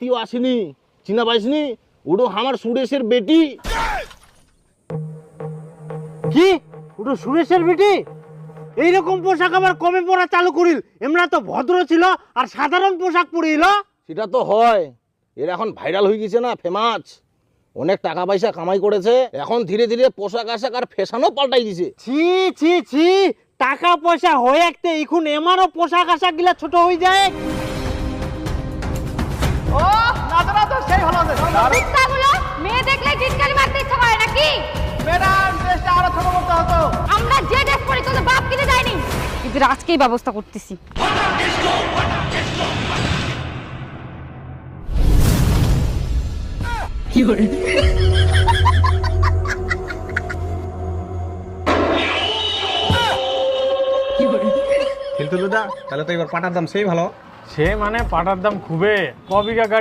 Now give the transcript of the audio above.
আত্মীয় আসেনি, চিনা পাইসনি? ওটা আমার সুরেশের বেটি। কি ওটা সুরেশের বেটি? এইরকম পোশাক আবার কবে পরা চালু করিল? এমরা তো ভদ্র ছিল আর সাধারণ পোশাক পরিল। সেটা তো হয়, এর এখন ভাইরাল হয়ে গেছে না, ফেমাস, অনেক টাকা পয়সা কামাই করেছে, এখন ধীরে ধীরে পোশাক আশাক আর ফ্যাশনও পাল্টাই দিছে। ছি ছি ছি, টাকা পয়সা হয়ে একতে এখন এমারও পোশাক আশাক গিলা ছোট হয়ে যায়। ও নাচরা তো সেই হলো কুত্তাগুলো মেয়ে দেখলে টিটকারি মারতে ইচ্ছা করে নাকি? ম্যাডাম ড্রেসটা আরো ছোট করতে হতো। আমরা যে ড্রেস পরি তোদের বাপ কিনে দেয়নি, এদের আজকেই ব্যবস্থা করতেছি। কিন্তু দাদা তাহলে তো এবার পাটার দাম সেই ভালো। সে মানে পাটার দাম খুবই। ক বিঘা গাড়ি